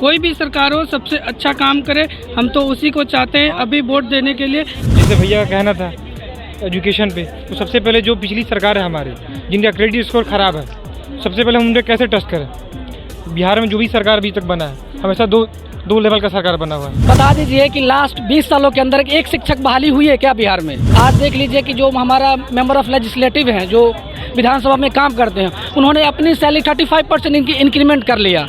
कोई भी सरकार हो सबसे अच्छा काम करे, हम तो उसी को चाहते हैं अभी वोट देने के लिए। जैसे भैया का कहना था एजुकेशन पे, तो सबसे पहले जो पिछली सरकार है हमारी, जिनका क्रेडिट स्कोर ख़राब है, सबसे पहले हम उन पर कैसे ट्रस्ट करें। बिहार में जो भी सरकार अभी तक बना है, हमेशा दो लेवल का सरकार बना हुआ है। बता दीजिए कि लास्ट 20 सालों के अंदर एक शिक्षक बहाली हुई है क्या बिहार में? आज देख लीजिए कि जो हमारा मेंबर ऑफ लेजिस्लेटिव हैं, जो विधानसभा में काम करते हैं, उन्होंने अपनी सैलरी 35% इंक्रीमेंट कर लिया।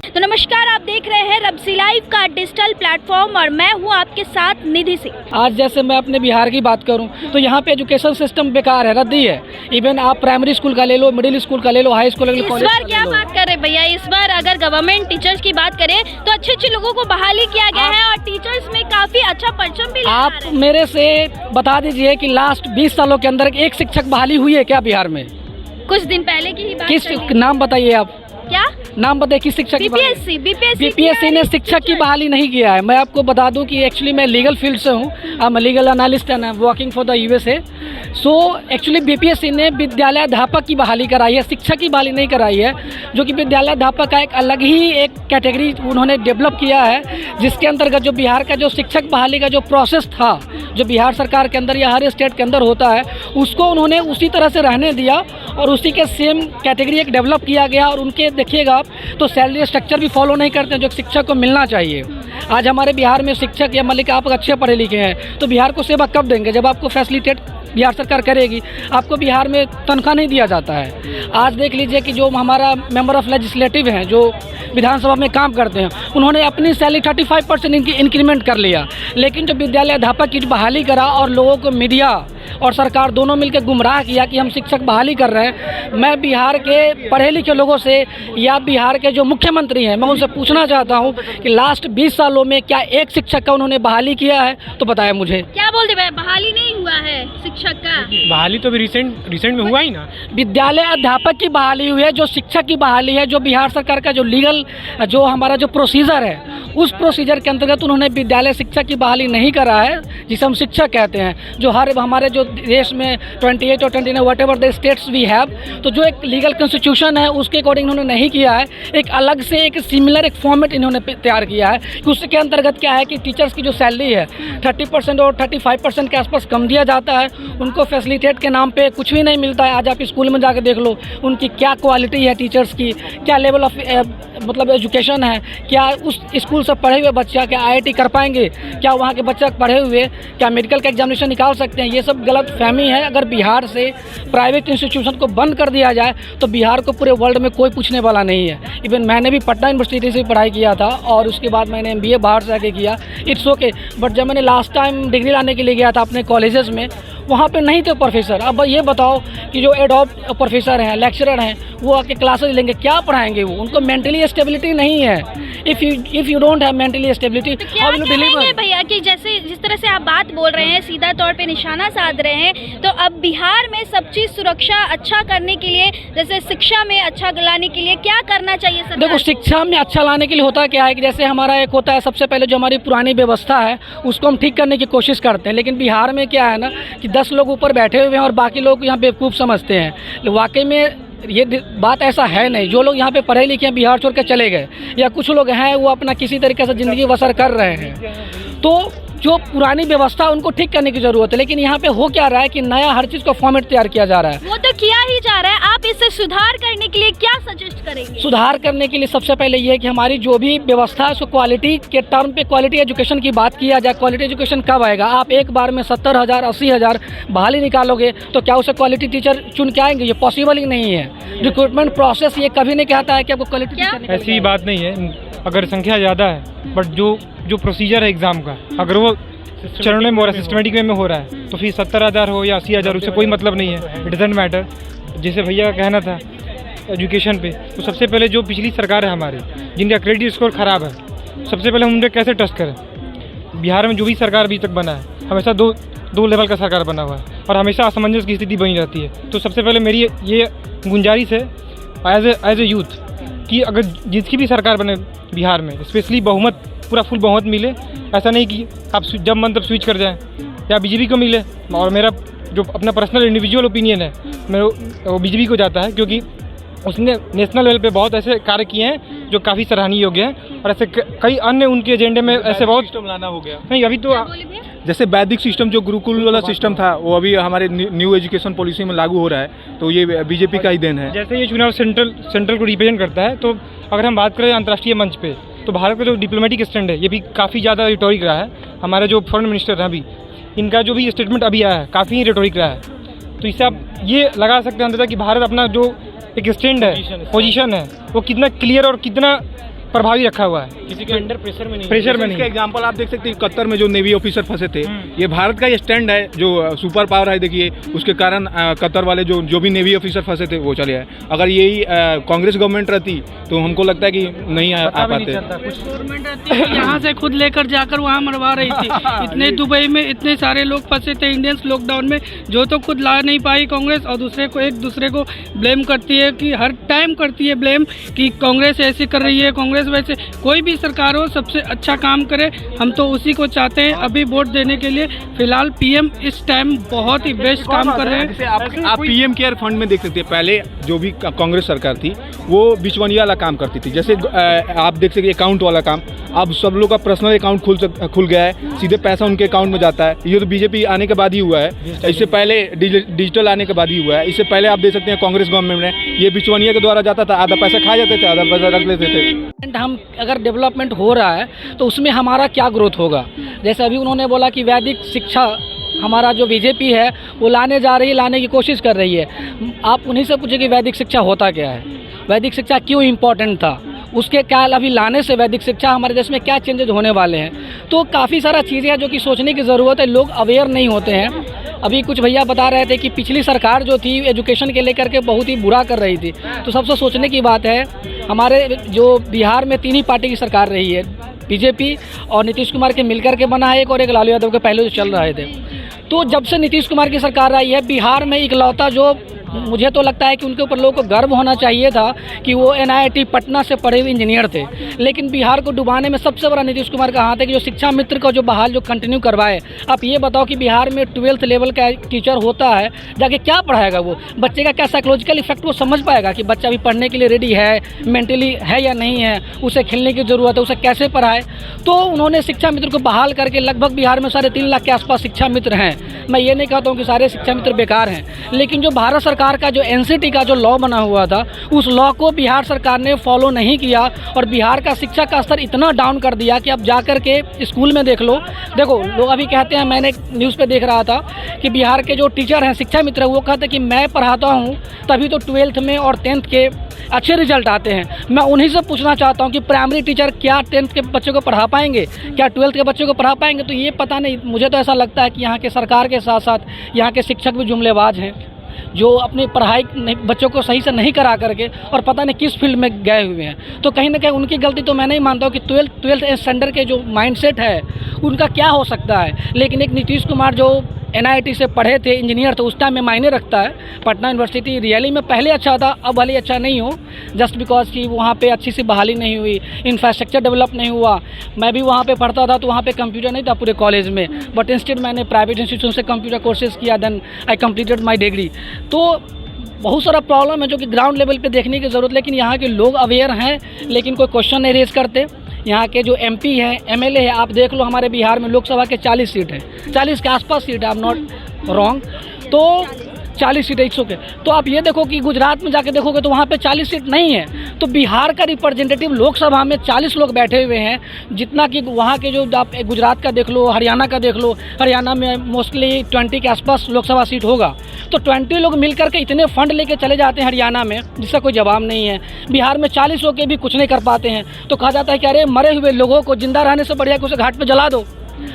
तो नमस्कार, आप देख रहे हैं रब्सी लाइव का डिजिटल प्लेटफॉर्म और मैं हूं आपके साथ निधि सिंह। आज जैसे मैं अपने बिहार की बात करूं तो यहाँ पे एजुकेशन सिस्टम बेकार है, रद्दी है। इवन आप प्राइमरी स्कूल का ले लो, मिडिल स्कूल का ले लो, हाई स्कूल का ले लो, इस बार क्या बात कर रहे भैया? इस बार अगर गवर्नमेंट टीचर्स की बात करें तो अच्छे लोगों को बहाली किया गया है और टीचर्स में काफी अच्छा परचम भी लगा आप मेरे से बता दीजिए कि लास्ट 20 सालों के अंदर एक शिक्षक बहाली हुई है क्या बिहार में? कुछ दिन पहले की ही बात। किस नाम बताइए आप? क्या नाम बताइए किस शिक्षक की? बीपीएससी ने शिक्षक की बहाली नहीं किया है। मैं आपको बता दूं कि एक्चुअली मैं लीगल फील्ड से हूं, I am legal analyst and I am working for the USA. So actually BPSC ने विद्यालय अध्यापक की बहाली कराई है, शिक्षक की बहाली नहीं कराई है, जो कि विद्यालय अध्यापक का एक अलग ही एक कैटेगरी उन्होंने डेवलप किया है, जिसके अंतर्गत जो बिहार का जो शिक्षक बहाली का जो प्रोसेस था, जो बिहार सरकार के अंदर या हर स्टेट के अंदर होता है, उसको उन्होंने उसी तरह से रहने दिया और उसी के सेम कैटेगरी एक डेवलप किया गया। और उनके देखिएगा आप तो सैलरी स्ट्रक्चर भी फॉलो नहीं करते हैं जो शिक्षक को मिलना चाहिए। आज हमारे बिहार में शिक्षक या मलिक आप अच्छे पढ़े लिखे हैं तो बिहार को सेवा कब देंगे? जब आपको फैसिलिटेट बिहार सरकार करेगी। आपको बिहार में तनख्वाह नहीं दिया जाता है। आज देख लीजिए कि जो हमारा मेंबर ऑफ लेजिस्लेटिव हैं, जो विधानसभा में काम करते हैं, उन्होंने अपनी सैलरी 35% इंक्रीमेंट कर लिया। लेकिन जो विद्यालय अध्यापक की बहाली करा और लोगों को मीडिया और सरकार दोनों मिलकर गुमराह किया कि हम शिक्षक बहाली कर रहे हैं। मैं बिहार के पढ़े लिखे लोगों से या बिहार के जो मुख्यमंत्री हैं, मैं उनसे पूछना चाहता हूं कि लास्ट 20 सालों में क्या एक शिक्षक का उन्होंने बहाली किया है? तो बताएं मुझे। क्या बोलते भाई, बहाली नहीं हुआ है शिक्षक का? बहाली तो अभी रिसेंट में हुआ ही ना। विद्यालय अध्यापक की बहाली हुई है, जो शिक्षक की बहाली है, जो बिहार सरकार का जो लीगल जो हमारा जो प्रोसीजर है, उस प्रोसीजर के अंतर्गत उन्होंने विद्यालय शिक्षक की बहाली नहीं करा है, जिसे हम शिक्षक कहते हैं। जो हमारे जो देश में 28 और 29 whatever the states we have, तो जो एक लीगल कॉन्स्टिट्यूशन है उसके अकॉर्डिंग इन्होंने नहीं किया है। एक अलग से एक सिमिलर एक फॉर्मेट इन्होंने तैयार किया है कि उसके अंतर्गत क्या है कि टीचर्स की जो सैलरी है 30% और 35% के आसपास कम दिया जाता है। उनको फैसिलिटेट के नाम पे कुछ भी नहीं मिलता है। आज आप स्कूल में जाकर देख लो उनकी क्या क्वालिटी है, टीचर्स की क्या लेवल ऑफ मतलब एजुकेशन है, क्या उस स्कूल से पढ़े हुए बच्चा क्या IIT कर पाएंगे, क्या वहाँ के बच्चा पढ़े हुए क्या मेडिकल का एग्जामिनेशन निकाल सकते हैं। ये सब गलत फहमी है। अगर बिहार से प्राइवेट इंस्टीट्यूशन को बंद कर दिया जाए तो बिहार को पूरे वर्ल्ड में कोई पूछने वाला नहीं है। इवन मैंने भी पटना यूनिवर्सिटी से पढ़ाई किया था और उसके बाद मैंने MBA बाहर से आके किया। इट्स ओके, बट जब मैंने लास्ट टाइम डिग्री लाने के लिए गया था अपने कॉलेजेस में, वहाँ पे नहीं थे प्रोफेसर। अब ये बताओ कि जो एडॉप प्रोफेसर हैं, लेक्चरर हैं, वो आके क्लासेस लेंगे, क्या पढ़ाएंगे वो? उनको मेंटली स्टेबिलिटी नहीं है। If you don't have mentally stability, how will you deliver? भैया कि जैसे जिस तरह से आप बात बोल रहे हैं, सीधा तौर पे निशाना साध रहे हैं, तो अब बिहार में सब चीज़ सुरक्षा अच्छा करने के लिए, जैसे शिक्षा में अच्छा लाने के लिए क्या करना चाहिए सरकार? देखो, शिक्षा में अच्छा लाने के लिए होता क्या है कि जैसे हमारा एक होता है, सबसे पहले जो हमारी पुरानी व्यवस्था है उसको हम ठीक करने की कोशिश करते हैं। लेकिन बिहार में क्या है ना कि 10 लोग ऊपर बैठे हुए हैं और बाकी लोग यहाँ बेवकूफ़ समझते हैं। वाकई में ये बात ऐसा है नहीं। जो लोग यहाँ पे पढ़े लिखे हैं बिहार छोड़ के चले गए, या कुछ लोग हैं वो अपना किसी तरीके से ज़िंदगी बसर कर रहे हैं, तो जो पुरानी व्यवस्था उनको ठीक करने की ज़रूरत है। लेकिन यहाँ पे हो क्या रहा है कि नया हर चीज़ को फॉर्मेट तैयार किया जा रहा है। वो तो किया ही जा रहा है। आप इससे सुधार करने के लिए क्या सजेस्ट करेंगे? सुधार करने के लिए सबसे पहले ये है कि हमारी जो भी व्यवस्था है उसको क्वालिटी के टर्म पे क्वालिटी एजुकेशन की बात किया जाए। क्वालिटी एजुकेशन कब आएगा? आप एक बार में 70,000 80,000 बहाली निकालोगे तो क्या उसे क्वालिटी टीचर चुन के आएंगे? ये पॉसिबल ही नहीं है। रिक्रूटमेंट प्रोसेस ये कभी नहीं कहता है कि आपको क्वालिटी टीचर। ऐसी बात नहीं है। अगर संख्या ज़्यादा है बट जो प्रोसीजर है एग्ज़ाम का, अगर वो चरणों में हो रहा है, सिस्टमेटिक वे में हो रहा है, तो फिर 70,000 हो या 80,000, उससे कोई मतलब नहीं है। It doesn't matter. जैसे भैया का कहना था एजुकेशन पे, तो सबसे पहले जो पिछली सरकार है हमारी, जिनका क्रेडिट स्कोर ख़राब है, सबसे पहले हम उन पर कैसे ट्रस्ट करें। बिहार में जो भी सरकार अभी तक बना है, हमेशा दो लेवल का सरकार बना हुआ है और हमेशा असमंजस की स्थिति बनी रहती है। तो सबसे पहले मेरी ये गुंजारिश है एज ए यूथ कि अगर जिसकी भी सरकार बने बिहार में, स्पेशली बहुमत, पूरा फुल बहुमत मिले। ऐसा नहीं कि आप जब मन तब स्विच कर जाएं, या बीजेपी को मिले और मेरा जो अपना पर्सनल इंडिविजुअल ओपिनियन है मैं वो बीजेपी को जाता है, क्योंकि उसने नेशनल लेवल पे बहुत ऐसे कार्य किए हैं जो काफ़ी सराहनीय योग्य हैं, और ऐसे कई अन्य उनके एजेंडे में ऐसे बहुत सिस्टम लाना हो गया। नहीं अभी तो जैसे वैदिक सिस्टम जो गुरुकुल वाला सिस्टम था वो अभी हमारे न्यू एजुकेशन पॉलिसी में लागू हो रहा है, तो ये बीजेपी का ही देन है। जैसे ये चुनाव सेंट्रल को रिप्रेजेंट करता है, तो अगर हम बात करें अंतर्राष्ट्रीय मंच पे तो भारत का जो डिप्लोमेटिक स्टैंड है ये भी काफ़ी ज़्यादा रिटोरिक रहा है। हमारे जो फॉरेन मिनिस्टर हैं अभी, इनका जो भी स्टेटमेंट अभी आया है काफ़ी ही रिटोरिक रहा है। तो इससे आप ये लगा सकते हैं अंदर कि भारत अपना जो एक स्टैंड है, पोजीशन है, वो कितना क्लियर और कितना प्रभावी रखा हुआ है, किसी के अंडर प्रेशर में नहीं। इसका एग्जांपल आप देख सकते हैं, कतर में जो नेवी ऑफिसर फंसे थे, ये भारत का ये स्टैंड है जो सुपर पावर है। देखिए उसके कारण कतर वाले जो भी नेवी ऑफिसर फंसे थे वो चले आए। अगर यही कांग्रेस गवर्नमेंट रहती तो हमको लगता है कि नहीं आ पाते। गवर्नमेंट रहती है यहाँ से खुद लेकर जाकर वहाँ मरवा रही थी। इतने दुबई में इतने सारे लोग फंसे थे इंडियंस लॉकडाउन में, जो तो खुद ला नहीं पाई कांग्रेस, और एक दूसरे को ब्लेम करती है कि हर टाइम करती है ब्लेम कि कांग्रेस ऐसी कर रही है, कांग्रेस वैसे। कोई भी सरकार हो सबसे अच्छा काम करे, हम तो उसी को चाहते हैं। अभी वोट देने के लिए फिलहाल पीएम इस टाइम बहुत ही बेस्ट काम कर रहे हैं। जैसे आप पीएम केयर फंड में देख सकते हैं, पहले जो भी कांग्रेस सरकार थी वो बिचवनिया वाला काम करती थी। जैसे आप देख सकते अकाउंट वाला काम, अब सब लोग का पर्सनल अकाउंट खुल गया है, सीधे पैसा उनके अकाउंट में जाता है। ये तो बीजेपी आने के बाद ही हुआ है, इससे पहले डिजिटल आने के बाद ही हुआ है। इससे पहले आप देख सकते हैं कांग्रेस गवर्नमेंट में ये बिचवनिया के द्वारा जाता था, आधा पैसा खा जाते थे, आधा पैसा रख लेते थे। हम अगर डेवलपमेंट हो रहा है तो उसमें हमारा क्या ग्रोथ होगा। जैसे अभी उन्होंने बोला कि वैदिक शिक्षा हमारा जो बीजेपी है वो लाने जा रही है, लाने की कोशिश कर रही है। आप उन्हीं से पूछिए कि वैदिक शिक्षा होता क्या है, वैदिक शिक्षा क्यों इम्पोर्टेंट था, उसके क्या अभी लाने से वैदिक शिक्षा हमारे देश में क्या चेंजेज होने वाले हैं। तो काफ़ी सारा चीज़ें हैं जो कि सोचने की ज़रूरत है, लोग अवेयर नहीं होते हैं। अभी कुछ भैया बता रहे थे कि पिछली सरकार जो थी एजुकेशन के लेकर के बहुत ही बुरा कर रही थी। तो सबसे सोचने की बात है, हमारे जो बिहार में 3 ही पार्टी की सरकार रही है, बीजेपी और नीतीश कुमार के मिलकर के बना है एक, और एक लालू यादव के पहले जो चल रहे थे। तो जब से नीतीश कुमार की सरकार आई है, बिहार में इकलौता जो मुझे तो लगता है कि उनके ऊपर लोगों को गर्व होना चाहिए था कि वो NIT पटना से पढ़े हुए इंजीनियर थे। लेकिन बिहार को डुबाने में सबसे बड़ा नीतीश कुमार का हाथ है कि जो शिक्षा मित्र का जो बहाल जो कंटिन्यू करवाए। आप ये बताओ कि बिहार में 12th लेवल का टीचर होता है, जाके क्या पढ़ाएगा वो, बच्चे का क्या साइकोलॉजिकल इफेक्ट वो समझ पाएगा कि बच्चा अभी पढ़ने के लिए रेडी है, मेंटली है या नहीं है, उसे खेलने की ज़रूरत है, उसे कैसे पढ़ाए। तो उन्होंने शिक्षा मित्र को बहाल करके लगभग बिहार में 3.5 लाख के आसपास शिक्षा मित्र हैं। मैं ये नहीं कहता हूँ कि सारे शिक्षा मित्र बेकार हैं, लेकिन जो भारत सरकार का जो NCT का जो लॉ बना हुआ था, उस लॉ को बिहार सरकार ने फॉलो नहीं किया, और बिहार का शिक्षा का स्तर इतना डाउन कर दिया कि अब जाकर के स्कूल में देख लो। देखो लोग अभी कहते हैं, मैंने न्यूज़ पे देख रहा था कि बिहार के जो टीचर हैं, शिक्षा मित्र, वो कहते हैं कि मैं पढ़ाता हूँ तभी तो 12th में और 10th के अच्छे रिजल्ट आते हैं। मैं उन्हीं से पूछना चाहता हूँ कि प्राइमरी टीचर क्या 10th के बच्चों को पढ़ा पाएंगे, क्या 12th के बच्चों को पढ़ा पाएंगे? तो ये पता नहीं, मुझे तो ऐसा लगता है कि यहाँ के सरकार के साथ साथ यहाँ के शिक्षक भी जुमलेबाज हैं, जो अपनी पढ़ाई बच्चों को सही से नहीं करा करके और पता नहीं किस फील्ड में गए हुए हैं। तो कहीं ना कहीं उनकी गलती तो मैं नहीं मानता हूँ कि 12th स्टैंडर्ड के जो माइंडसेट है उनका क्या हो सकता है। लेकिन एक नीतीश कुमार जो NIT से पढ़े थे, इंजीनियर थे, उस टाइम में मायने रखता है। पटना यूनिवर्सिटी रियली में पहले अच्छा था, अब भले अच्छा नहीं हो, जस्ट बिकॉज कि वहाँ पे अच्छी सी बहाली नहीं हुई, इंफ्रास्ट्रक्चर डेवलप नहीं हुआ। मैं भी वहाँ पे पढ़ता था तो वहाँ पे कंप्यूटर नहीं था पूरे कॉलेज में, बट इंस्टेड मैंने प्राइवेट इंस्टीट्यूशन से कंप्यूटर कोर्सेज किया, then I completed my degree. तो बहुत सारा प्रॉब्लम है जो कि ग्राउंड लेवल पे देखने की ज़रूरत, लेकिन यहाँ के लोग अवेयर हैं लेकिन कोई क्वेश्चन नहीं रेज करते। यहाँ के जो MP हैं, MLA है, आप देख लो हमारे बिहार में लोकसभा के 40 सीट है, 40 के आसपास सीट है, आई एम नॉट रॉन्ग, तो 40 सीट है, इट्स ओके। तो आप ये देखो कि गुजरात में जाके देखोगे तो वहाँ पे 40 सीट नहीं है। तो बिहार का रिप्रेजेंटेटिव लोकसभा में 40 लोग बैठे हुए हैं, जितना कि वहाँ के जो आप गुजरात का देख लो, हरियाणा का देख लो, हरियाणा में मोस्टली 20 के आसपास लोकसभा सीट होगा। तो 20 लोग मिल करके इतने फंड लेके चले जाते हैं हरियाणा में, जिसका कोई जवाब नहीं है। बिहार में 40 लोग के भी कुछ नहीं कर पाते हैं। तो कहा जाता है कि अरे मरे हुए लोगों को जिंदा रहने से बढ़िया कि उसे घाट पर जला दो।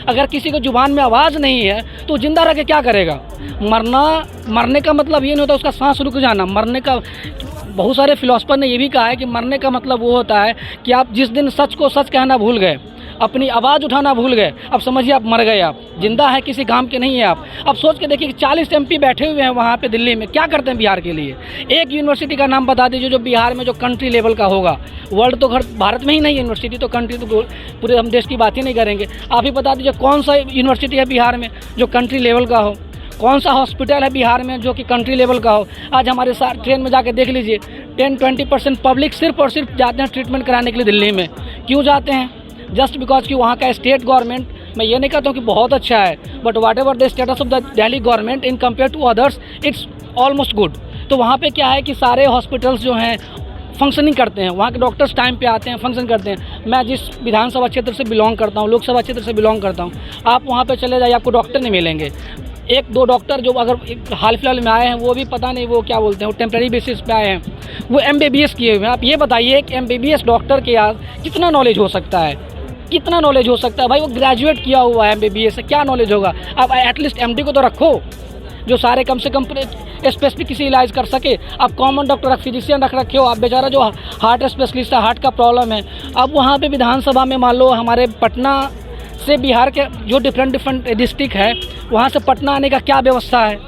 अगर किसी को जुबान में आवाज़ नहीं है तो जिंदा रह के क्या करेगा? मरने का मतलब ये नहीं होता उसका सांस रुक जाना। मरने का, बहुत सारे फिलोसफर ने ये भी कहा है कि मरने का मतलब वो होता है कि आप जिस दिन सच को सच कहना भूल गए, अपनी आवाज़ उठाना भूल गए, अब समझिए आप मर गए, आप जिंदा है, किसी काम के नहीं है आप। अब सोच के देखिए कि 40 MP बैठे हुए हैं वहाँ पे दिल्ली में, क्या करते हैं बिहार के लिए? एक यूनिवर्सिटी का नाम बता दीजिए जो बिहार में जो कंट्री लेवल का होगा। वर्ल्ड तो भारत में ही नहीं है यूनिवर्सिटी, तो कंट्री तो पूरे हम देश की बात ही नहीं करेंगे। आप ही बता दीजिए कौन सा यूनिवर्सिटी है बिहार में जो कंट्री लेवल का हो? कौन सा हॉस्पिटल है बिहार में जो कि कंट्री लेवल का हो? आज हमारे साथ ट्रेन में जाके देख लीजिए, 10-20% पब्लिक सिर्फ और सिर्फ जाते हैं ट्रीटमेंट कराने के लिए दिल्ली में। क्यों जाते हैं? जस्ट बिकॉज कि वहाँ का स्टेट गवर्नमेंट, मैं ये नहीं कहता हूँ कि बहुत अच्छा है, but whatever the status of the Delhi government in compare to others, it's almost good. तो वहाँ पे क्या है कि सारे हॉस्पिटल्स जो हैं फंक्शनिंग करते हैं, वहाँ के डॉक्टर्स टाइम पे आते हैं, फंक्शन करते हैं। मैं जिस विधानसभा क्षेत्र से बिलोंग करता हूँ, लोकसभा क्षेत्र से बिलोंग करता हूँ, आप वहाँ पे चले जाइए, आपको डॉक्टर नहीं मिलेंगे। 1-2 डॉक्टर जो अगर हाल फिलहाल में आए हैं वो भी पता नहीं वो क्या बोलते हैं, वो टेम्प्रेरी बेसिस पे आए हैं, वो MBBS किए हुए हैं। आप ये बताइए कि MBBS डॉक्टर के यार कितना नॉलेज हो सकता है, कितना नॉलेज हो सकता है भाई? वो ग्रेजुएट किया हुआ है MBBS से, क्या नॉलेज होगा? आप एटलीस्ट MD को तो रखो जो सारे कम से कम स्पेसिफिक किसी इलाज कर सके। आप कॉमन डॉक्टर, आप फिजिशियन रखे हो, आप बेचारा जो हार्ट स्पेशलिस्ट है, हार्ट का प्रॉब्लम है, अब वहाँ पे विधानसभा में मान लो हमारे पटना से बिहार के जो डिफरेंट डिस्ट्रिक्ट है, वहाँ से पटना आने का क्या व्यवस्था है?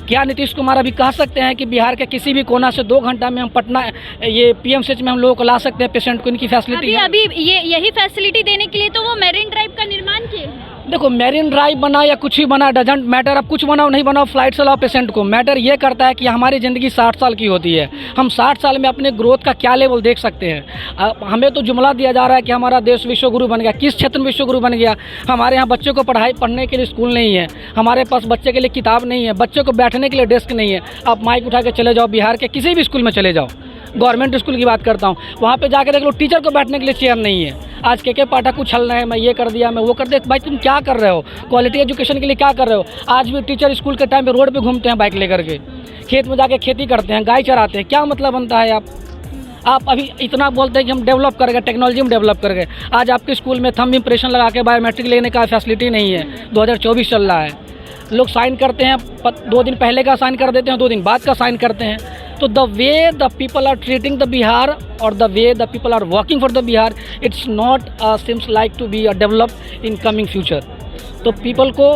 क्या नीतीश कुमार अभी कह सकते हैं कि बिहार के किसी भी कोना से 2 घंटा में हम पटना ये PMCH में हम लोगों को ला सकते हैं पेशेंट को? इनकी फैसिलिटी अभी यही फैसिलिटी देने के लिए तो वो मैरिन ड्राइव का निर्माण किए हैं। देखो, मैरिन ड्राइव बना या कुछ ही बना, डजेंट मैटर। अब कुछ बनाओ नहीं बनाओ, फ्लाइट से लाओ पेशेंट को, मैटर ये करता है कि हमारी ज़िंदगी 60 साल की होती है। हम 60 साल में अपने ग्रोथ का क्या लेवल देख सकते हैं? हमें तो जुमला दिया जा रहा है कि हमारा देश विश्वगुरु बन गया। किस क्षेत्र में विश्वगुरु बन गया? हमारे यहाँ बच्चों को पढ़ने के लिए स्कूल नहीं है, हमारे पास बच्चे के लिए किताब नहीं है, बच्चों को बैठने के लिए डेस्क नहीं है। आप माइक उठा के चले जाओ, बिहार के किसी भी स्कूल में चले जाओ, गवर्नमेंट स्कूल की बात करता हूँ, वहाँ पे जाके देख लो टीचर को बैठने के लिए चेयर नहीं है। आज के पाठक उछल रहे हैं, मैं ये कर दिया, मैं वो कर दिया। भाई तुम क्या कर रहे हो? क्वालिटी एजुकेशन के लिए क्या कर रहे हो? आज भी टीचर स्कूल के टाइम पे रोड पे घूमते हैं बाइक लेकर के, खेत में जाके खेती करते हैं, गाय चराते हैं। क्या मतलब बनता है? आप अभी इतना बोलते हैं कि हम डेवलप कर गए, टेक्नोलॉजी में डेवलप कर गए। आज आपके स्कूल में थंब इम्प्रेशन लगा के बायोमेट्रिक लेने का फैसिलिटी नहीं है। 2024 चल रहा है, लोग साइन करते हैं, 2 दिन पहले का साइन कर देते हैं, 2 दिन बाद का साइन करते हैं। तो the way the people are treating the Bihar और the way the people are working for the Bihar, it's not seems like to be develop in coming future. तो पीपल को,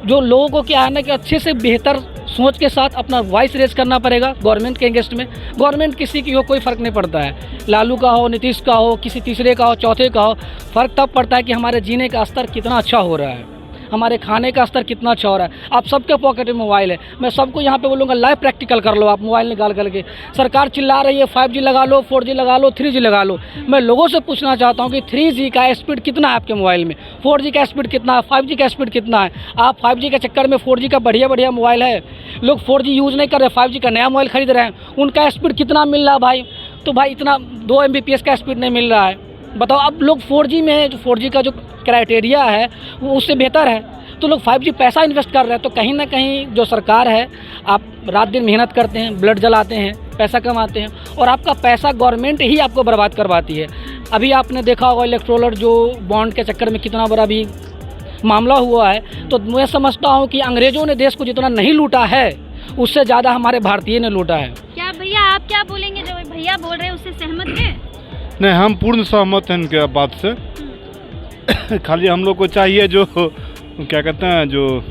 जो लोगों को क्या है ना कि अच्छे से बेहतर सोच के साथ अपना वॉइस रेज करना पड़ेगा गवर्नमेंट के अगेंस्ट में। गवर्नमेंट किसी की हो कोई फ़र्क नहीं पड़ता है, लालू का हो, नीतीश का हो, किसी तीसरे का हो, चौथे का हो। फ़र्क तब पड़ता है कि हमारे जीने का स्तर कितना अच्छा हो रहा है, हमारे खाने का स्तर कितना अच्छा हो रहा है। आप सबके पॉकेट में मोबाइल है, मैं सबको यहाँ पे बोलूँगा लाइव प्रैक्टिकल कर लो, आप मोबाइल निकाल करके। सरकार चिल्ला रही है 5G लगा लो, 4G लगा लो, 3G लगा लो। मैं लोगों से पूछना चाहता हूँ कि 3G का स्पीड कितना है आपके मोबाइल में, 4G का स्पीड कितना है, 5G का स्पीड कितना है? आप 5G के चक्कर में 4G का बढ़िया मोबाइल है, लोग 4G यूज़ नहीं कर रहे, 5G का नया मोबाइल खरीद रहे हैं, उनका स्पीड कितना मिल रहा है भाई? तो भाई इतना 2 Mbps का स्पीड नहीं मिल रहा है। बताओ, अब लोग 4G में है, जो 4G का जो क्राइटेरिया है वो उससे बेहतर है, तो लोग 5G पैसा इन्वेस्ट कर रहे हैं। तो कहीं ना कहीं जो सरकार है, आप रात दिन मेहनत करते हैं, ब्लड जलाते हैं, पैसा कमाते हैं, और आपका पैसा गवर्नमेंट ही आपको बर्बाद करवाती है। अभी आपने देखा होगा इलेक्ट्रोलर जो बॉन्ड के चक्कर में कितना बड़ा भी मामला हुआ है। तो मैं समझता हूँ कि अंग्रेज़ों ने देश को जितना नहीं लूटा है, उससे ज़्यादा हमारे भारतीय ने लूटा है। क्या भैया, आप क्या बोलेंगे? जो भैया बोल रहे हैं उससे सहमत हैं? नहीं, हम पूर्ण सहमत हैं इनके बात से। खाली हम लोग को चाहिए जो क्या कहते हैं, जो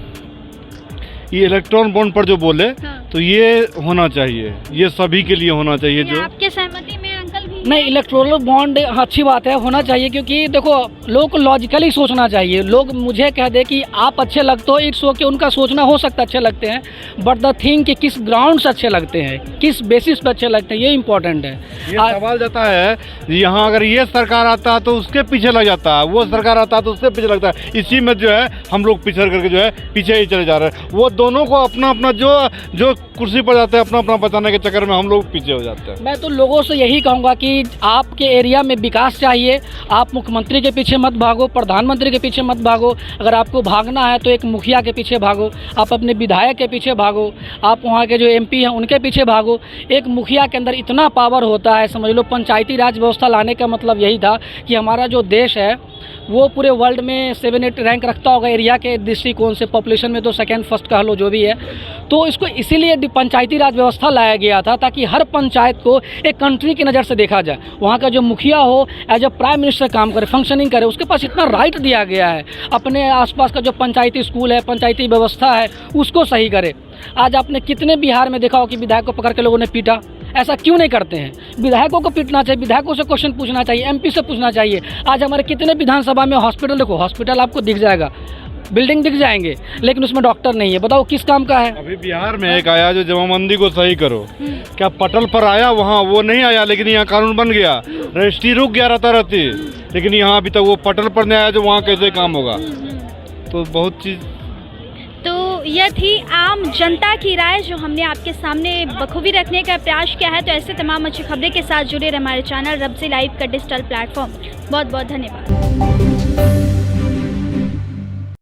ये इलेक्ट्रॉन बॉन्ड पर जो बोले, हाँ। तो ये होना चाहिए, ये सभी के लिए होना चाहिए। जो आपके सहमति में अंकल भी नहीं, इलेक्ट्रोल बॉन्ड अच्छी बात है, होना चाहिए, क्योंकि देखो लोगों को लॉजिकली सोचना चाहिए। लोग मुझे कह दे कि आप अच्छे लगते हो, इट्स ओके, उनका सोचना हो सकता है अच्छे लगते हैं, बट द थिंग कि किस ग्राउंड से अच्छे लगते हैं, किस बेसिस पे अच्छे लगते हैं, ये इंपॉर्टेंट है। ये सवाल जाता है, यहाँ अगर ये सरकार आता है तो उसके पीछे लग जाता है, वो सरकार आता है तो उसके पीछे लगता है। इसी में जो है हम लोग पिछड़ करके जो है पीछे ही चले जा रहे हैं। वो दोनों को अपना अपना जो कुर्सी पर जाते हैं, अपना अपना बचाने के चक्कर में हम लोग पीछे हो जाते हैं। मैं तो लोगों से यही कहूँगा कि आपके एरिया में विकास चाहिए, आप मुख्यमंत्री के पीछे मत भागो, प्रधानमंत्री के पीछे मत भागो। अगर आपको भागना है तो एक मुखिया के पीछे भागो, आप अपने विधायक के पीछे भागो, आप वहाँ के जो MP हैं उनके पीछे भागो। एक मुखिया के अंदर इतना पावर होता है, समझ लो पंचायती राज व्यवस्था लाने का मतलब यही था कि हमारा जो देश है वो पूरे वर्ल्ड में 7-8 रैंक रखता होगा एरिया के दृष्टिकोण से, पॉपुलेशन में तो सेकंड फर्स्ट कह लो जो भी है। तो इसको इसीलिए पंचायती राज व्यवस्था लाया गया था, ताकि हर पंचायत को एक कंट्री की नज़र से देखा जाए। वहाँ का जो मुखिया हो एज अ प्राइम मिनिस्टर काम करे, फंक्शनिंग करे, उसके पास इतना राइट दिया गया है, अपने आसपास का जो पंचायती स्कूल है, पंचायती व्यवस्था है, उसको सही करे। आज आपने कितने बिहार में देखा हो कि विधायक को पकड़ के लोगों ने पीटा? ऐसा क्यों नहीं करते हैं? विधायकों को पीटना चाहिए, विधायकों से क्वेश्चन पूछना चाहिए, MP से पूछना चाहिए। आज हमारे कितने विधानसभा में हॉस्पिटल, देखो हॉस्पिटल आपको दिख जाएगा, बिल्डिंग दिख जाएंगे, लेकिन उसमें डॉक्टर नहीं है। बताओ किस काम का है? अभी बिहार में एक आया जो जमाबंदी को सही करो, क्या पटल पर आया, वहाँ वो नहीं आया, लेकिन यहाँ कानून बन गया, रजिस्ट्री रुक गया रहती, लेकिन यहाँ अभी तक वो पटल पर नहीं आया, जो वहाँ कैसे काम होगा। तो बहुत चीज़। तो यह थी आम जनता की राय जो हमने आपके सामने बखूबी रखने का प्रयास किया है। तो ऐसे तमाम अच्छी खबरें के साथ जुड़े रहे हमारे चैनल रब्ज़ी लाइव का डिजिटल प्लेटफॉर्म। बहुत बहुत धन्यवाद।